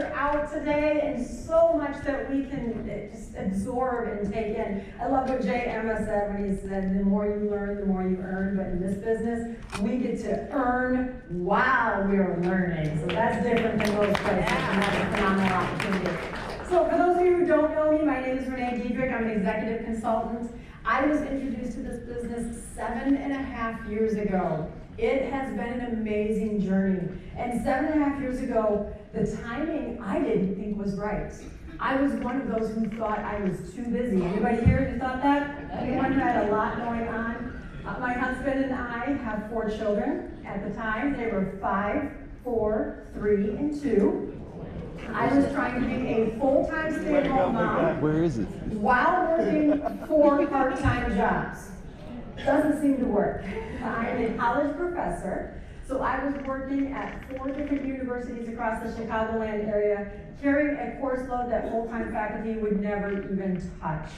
are out today, and so much that we can just absorb and take in. I love what Jay Emma said when he said, the more you learn, the more you earn. But in this business, we get to earn while we're learning. So that's different than most places, and that's a phenomenal opportunity. So for those of you who don't know me, my name is Renee Diedrick. I'm an executive consultant. I was introduced to this business 7.5 years ago. It has been an amazing journey. And 7.5 years ago, the timing I didn't think was right. I was one of those who thought I was too busy. Anybody here who thought that? Anyone who had a lot going on? My husband and I have 4 children. At the time, they were 5, 4, 3, and 2. I was trying to be a full-time stay-at-home mom. Where is it? While working 4 part-time jobs. Doesn't seem to work. I am a college professor, so I was working at 4 different universities across the Chicagoland area, carrying a course load that full-time faculty would never even touch.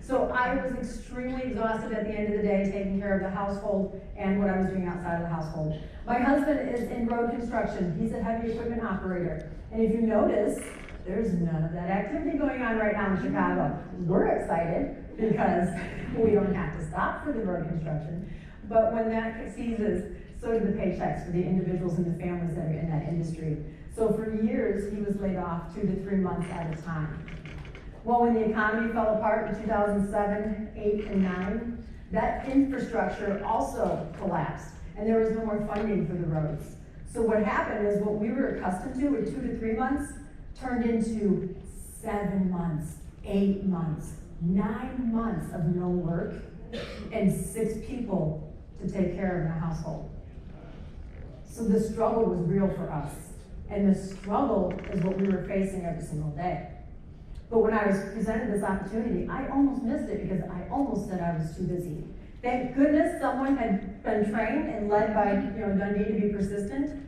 So I was extremely exhausted at the end of the day, taking care of the household and what I was doing outside of the household. My husband is in road construction. He's a heavy equipment operator. And if you notice, there's none of that activity going on right now in Chicago. We're excited because we don't have to stop for the road construction. But when that ceases, so do the paychecks for the individuals and the families that are in that industry. So for years, he was laid off 2 to 3 months at a time. Well, when the economy fell apart in 2007, 8, and 9, that infrastructure also collapsed, and there was no more funding for the roads. So what happened is what we were accustomed to with 2 to 3 months turned into 7 months, 8 months, 9 months of no work, and 6 people to take care of in a household. So the struggle was real for us, and the struggle is what we were facing every single day. But when I was presented this opportunity, I almost missed it because I almost said I was too busy. Thank goodness someone had been trained and led by Dundee to be persistent.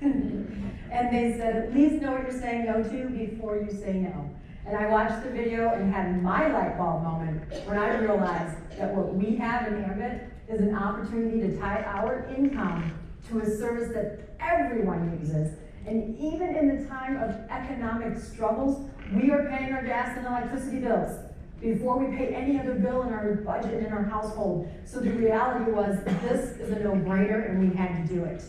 And they said, at least know what you're saying no to before you say no. And I watched the video and had my light bulb moment when I realized that what we have in Ambit is an opportunity to tie our income to a service that everyone uses. And even in the time of economic struggles, we are paying our gas and electricity bills before we pay any other bill in our budget and in our household. So the reality was, this is a no-brainer, and we had to do it.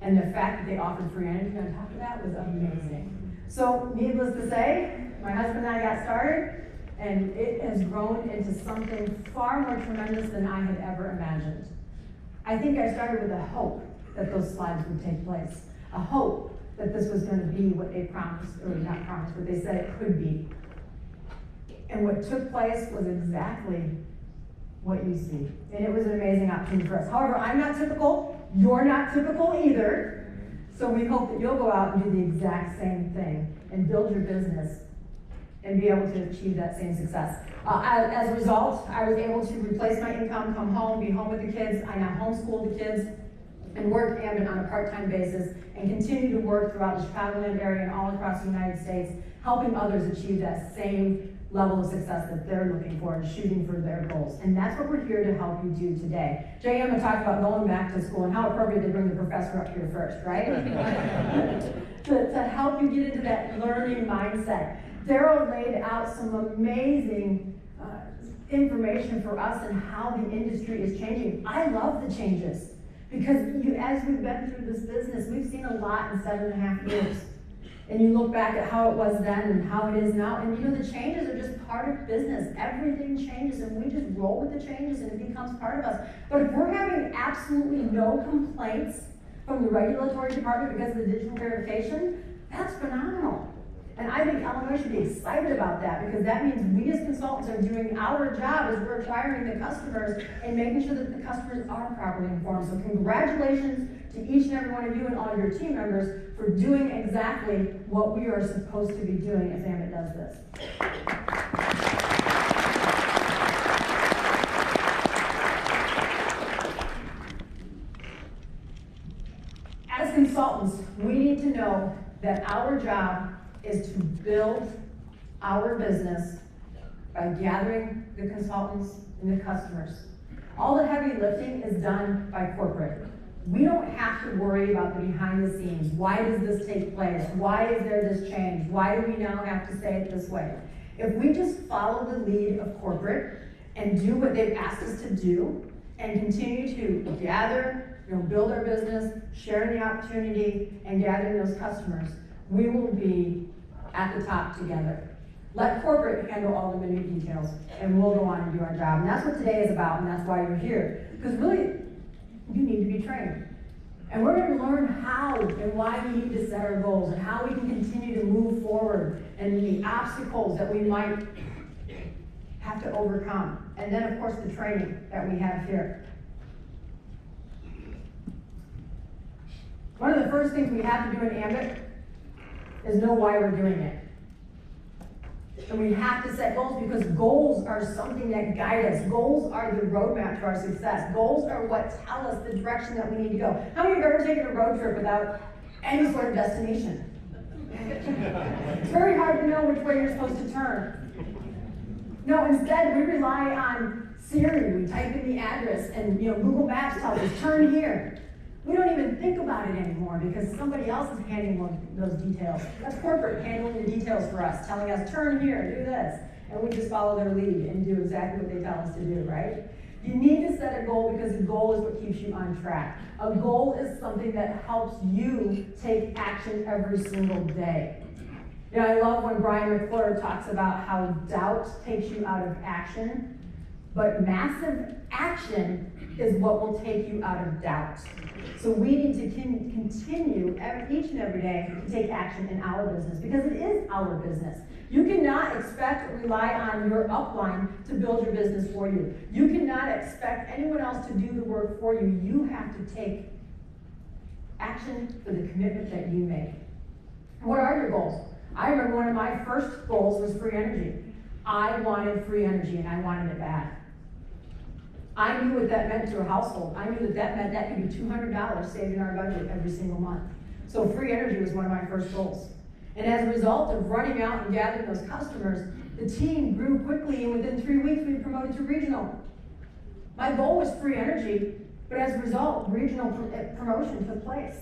And the fact that they offered free energy on top of that was amazing. So needless to say, my husband and I got started, and it has grown into something far more tremendous than I had ever imagined. I think I started with a hope that those slides would take place. A hope that this was going to be what they promised, or not promised, but they said it could be. And what took place was exactly what you see. And it was an amazing opportunity for us. However, I'm not typical, you're not typical either. So we hope that you'll go out and do the exact same thing and build your business and be able to achieve that same success. As a result, I was able to replace my income, come home, be home with the kids. I now homeschool the kids and work Ambit on a part-time basis, and continue to work throughout the Chicagoland area and all across the United States, helping others achieve that same level of success that they're looking for and shooting for their goals. And that's what we're here to help you do today. Jay Emma talked about going back to school and how appropriate they bring the professor up here first, right? to help you get into that learning mindset. Daryl laid out some amazing information for us and how the industry is changing. I love the changes. Because as we've been through this business, we've seen a lot in 7.5 years. And you look back at how it was then and how it is now, and the changes are just part of business. Everything changes, and we just roll with the changes, and it becomes part of us. But if we're having absolutely no complaints from the regulatory department because of the digital verification, that's phenomenal. And I think Illinois should be excited about that, because that means we as consultants are doing our job as we're acquiring the customers and making sure that the customers are properly informed. So congratulations to each and every one of you and all your team members for doing exactly what we are supposed to be doing as Ambit does this. As consultants, we need to know that our job is to build our business by gathering the consultants and the customers. All the heavy lifting is done by corporate. We don't have to worry about the behind the scenes. Why does this take place? Why is there this change? Why do we now have to say it this way? If we just follow the lead of corporate and do what they've asked us to do and continue to gather, build our business, share the opportunity, and gather those customers, we will be at the top together. Let corporate handle all the minute details, and we'll go on and do our job. And that's what today is about, and that's why you're here. Because really, you need to be trained. And we're going to learn how and why we need to set our goals and how we can continue to move forward and the obstacles that we might have to overcome. And then, of course, the training that we have here. One of the first things we have to do in Ambit is know why we're doing it. And we have to set goals because goals are something that guide us. Goals are the roadmap to our success. Goals are what tell us the direction that we need to go. How many of you have ever taken a road trip without any sort of destination? It's very hard to know which way you're supposed to turn. No, instead we rely on Siri. We type in the address and Google Maps tells us, turn here. We don't even think about it anymore because somebody else is handling those details. That's corporate handling the details for us, telling us, turn here, do this. And we just follow their lead and do exactly what they tell us to do, right? You need to set a goal because the goal is what keeps you on track. A goal is something that helps you take action every single day. I love when Brian McClure talks about how doubt takes you out of action, but massive action is what will take you out of doubt. So we need to continue each and every day to take action in our business because it is our business. You cannot expect or rely on your upline to build your business for you. You cannot expect anyone else to do the work for you. You have to take action for the commitment that you make. What are your goals? I remember one of my first goals was free energy. I wanted free energy and I wanted it bad. I knew what that meant to a household. I knew that meant that could be $200 saved in our budget every single month. So free energy was one of my first goals. And as a result of running out and gathering those customers, the team grew quickly, and within 3 weeks we were promoted to regional. My goal was free energy, but as a result, regional promotion took place.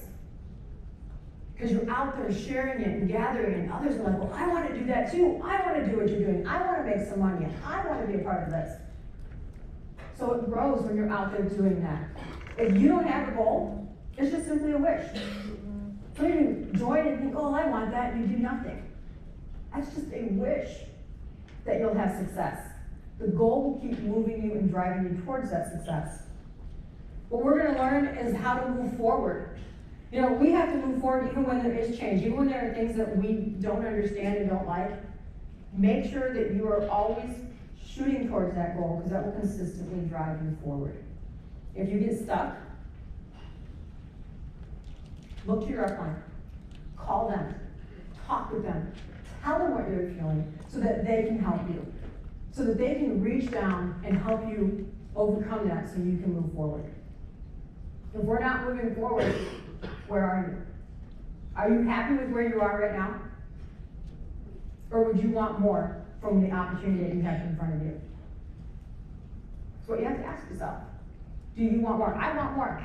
Because you're out there sharing it and gathering it, and others are like, well, I want to do that too. I want to do what you're doing. I want to make some money. I want to be a part of this. So it grows when you're out there doing that. If you don't have a goal, it's just simply a wish. So you join and think, oh, I want that, and you do nothing. That's just a wish that you'll have success. The goal will keep moving you and driving you towards that success. What we're going to learn is how to move forward. We have to move forward even when there is change, even when there are things that we don't understand and don't like. Make sure that you are always shooting towards that goal because that will consistently drive you forward. If you get stuck, look to your upline, call them, talk with them, tell them what you're feeling so that they can help you, so that they can reach down and help you overcome that so you can move forward. If we're not moving forward, where are you? Are you happy with where you are right now? Or would you want more from the opportunity that you have in front of you? That's what you have to ask yourself. Do you want more? I want more.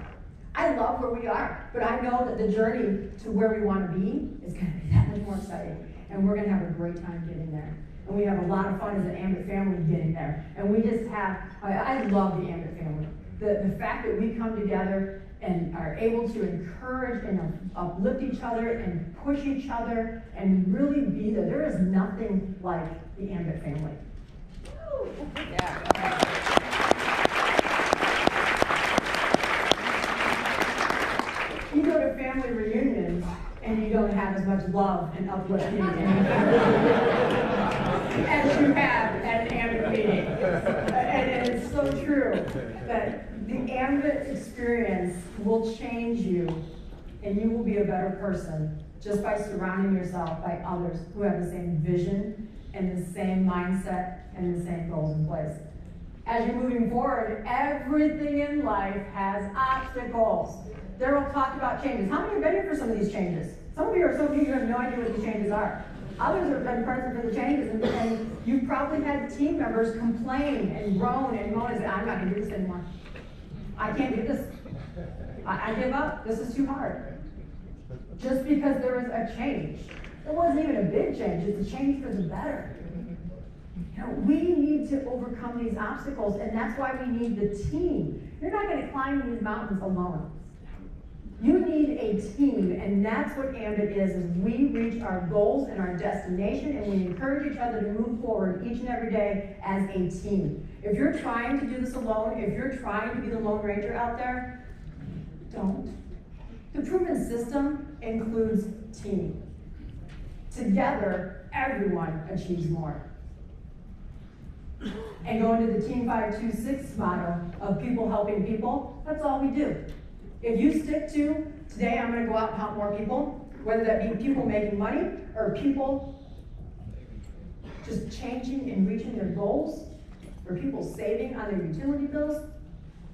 I love where we are, but I know that the journey to where we want to be is going to be that much more exciting, and we're going to have a great time getting there. And we have a lot of fun as an Ambit family getting there. And we just have, I love the Ambit family. The fact that we come together and are able to encourage and uplift each other and push each other and really be there. There is nothing like the Ambit family. Yeah. You go to family reunions and you don't have as much love and uplifting as you have at an Ambit meeting. And it's so true that the Ambit experience will change you, and you will be a better person just by surrounding yourself by others who have the same vision and the same mindset and the same goals in place. As you're moving forward, everything in life has obstacles. Daryl talked about changes. How many have been here for some of these changes? Some of you are so new you have no idea what these changes are. Others have been present for the changes, and you've probably had team members complain and groan and moan and say, I'm not going to do this anymore. I can't do this. I give up, this is too hard. Just because there was a change. It wasn't even a big change, it's a change for the better. You know, we need to overcome these obstacles, and that's why we need the team. You're not going to climb these mountains alone. You need a team, and that's what Ambit is we reach our goals and our destination, and we encourage each other to move forward each and every day as a team. If you're trying to do this alone, if you're trying to be the Lone Ranger out there, don't. The proven system includes team. Together, everyone achieves more. And going to the Team 526 motto of people helping people, that's all we do. If you stick to, today I'm going to go out and help more people, whether that be people making money or people just changing and reaching their goals, or people saving on their utility bills,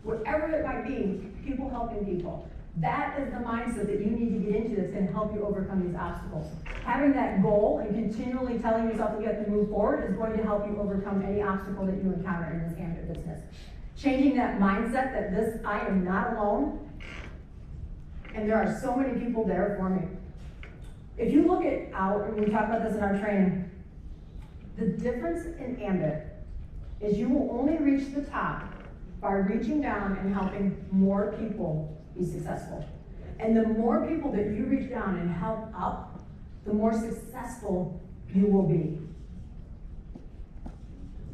whatever it might be, people helping people. That is the mindset that you need to get into that's going to help you overcome these obstacles. Having that goal and continually telling yourself that you have to move forward is going to help you overcome any obstacle that you encounter in this Ambit business. Changing that mindset that I am not alone, and there are so many people there for me. If you look at and we talk about this in our training, the difference in Ambit is you will only reach the top by reaching down and helping more people be successful. And the more people that you reach down and help up, the more successful you will be.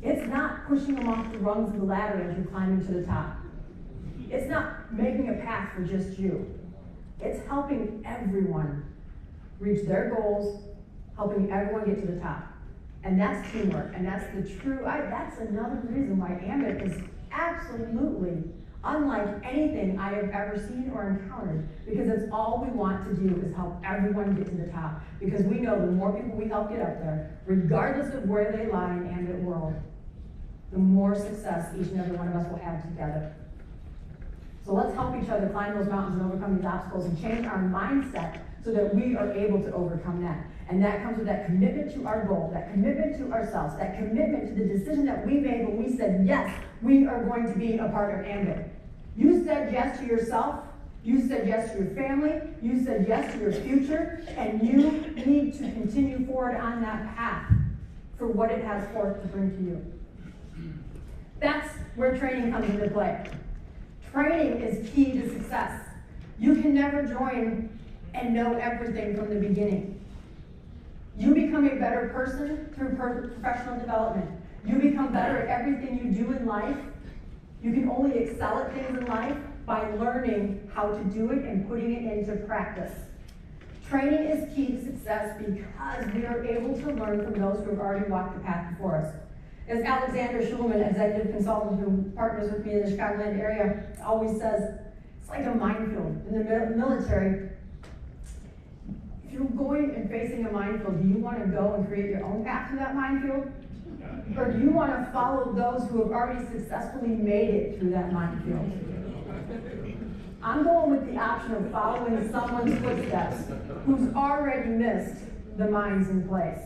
It's not pushing them off the rungs of the ladder as you're climbing to the top. It's not making a path for just you. It's helping everyone reach their goals, helping everyone get to the top. And that's teamwork, and that's that's another reason why Ambit is absolutely unlike anything I have ever seen or encountered, because it's all we want to do is help everyone get to the top, because we know the more people we help get up there, regardless of where they lie in the Ambit world, the more success each and every one of us will have together. So let's help each other climb those mountains and overcome these obstacles and change our mindset so that we are able to overcome that. And that comes with that commitment to our goal, that commitment to ourselves, that commitment to the decision that we made when we said, yes, we are going to be a part of Ambit. You said yes to yourself, you said yes to your family, you said yes to your future, and you need to continue forward on that path for what it has forth to bring to you. That's where training comes into play. Training is key to success. You can never join and know everything from the beginning. You become a better person through professional development. You become better at everything you do in life. You can only excel at things in life by learning how to do it and putting it into practice. Training is key to success because we are able to learn from those who have already walked the path before us. As Alexander Schulman, executive consultant who partners with me in the Chicagoland area, always says, it's like a minefield. In the military, if you're going and facing a minefield, do you want to go and create your own path to that minefield? Or do you want to follow those who have already successfully made it through that minefield? I'm going with the option of following someone's footsteps who's already missed the mines in place.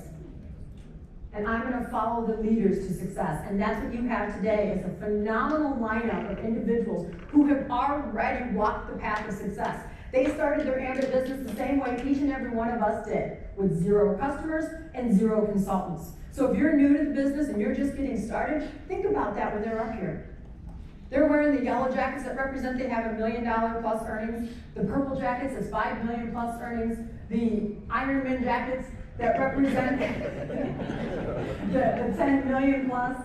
And I'm going to follow the leaders to success. And that's what you have today, is a phenomenal lineup of individuals who have already walked the path of success. They started their Ambit business the same way each and every one of us did, with 0 customers and 0 consultants. So if you're new to the business and you're just getting started, think about that when they're up here. They're wearing the yellow jackets that represent they have $1 million plus earnings, the purple jackets that's $5 million plus earnings, the Ironman jackets that represent the 10 million plus.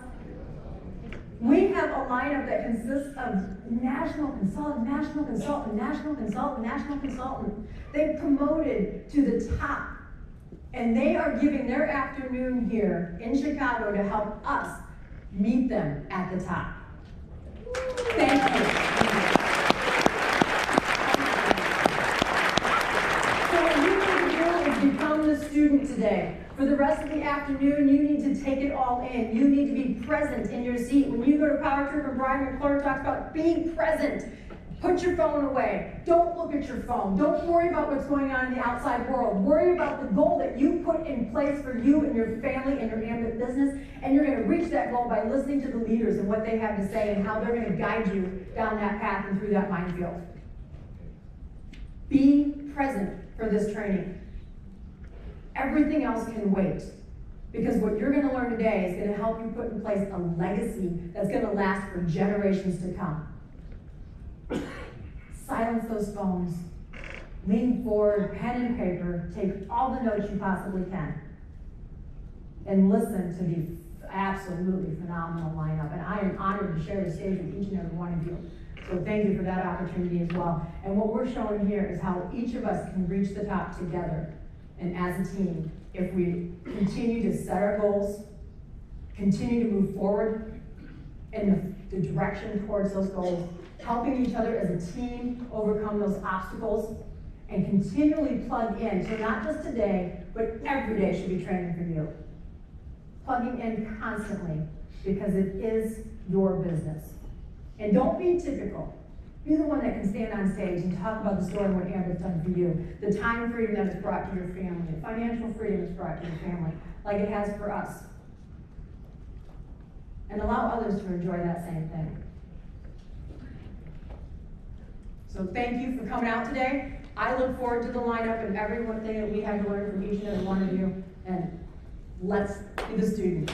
We have a lineup that consists of national consultant, national consultant, national consultant, national consultant. They've promoted to the top, and they are giving their afternoon here in Chicago to help us meet them at the top. Thank you. So what you need to do is become the student today. For the rest of the afternoon, you need to take it all in. You need to be present in your seat. When you go to Power Trip and Brian McClure talks about being present, put your phone away. Don't look at your phone. Don't worry about what's going on in the outside world. Worry about the goal that you put in place for you and your family and your Ambit business, and you're going to reach that goal by listening to the leaders and what they have to say and how they're going to guide you down that path and through that minefield. Be present for this training. Everything else can wait. Because what you're going to learn today is going to help you put in place a legacy that's going to last for generations to come. Silence those phones. Lean forward, pen and paper, take all the notes you possibly can. And listen to the absolutely phenomenal lineup. And I am honored to share the stage with each and every one of you. So thank you for that opportunity as well. And what we're showing here is how each of us can reach the top together and as a team if we continue to set our goals, continue to move forward in the direction towards those goals, helping each other as a team overcome those obstacles, and continually plug in. So not just today, but every day should be training for you. Plugging in constantly, because it is your business. And don't be typical. Be the one that can stand on stage and talk about the story of what Ambit's done for you, the time freedom that it's brought to your family, the financial freedom it's brought to your family, like it has for us. And allow others to enjoy that same thing. So thank you for coming out today. I look forward to the lineup and every one thing that we have to learn from each and every one of you. And let's be the student.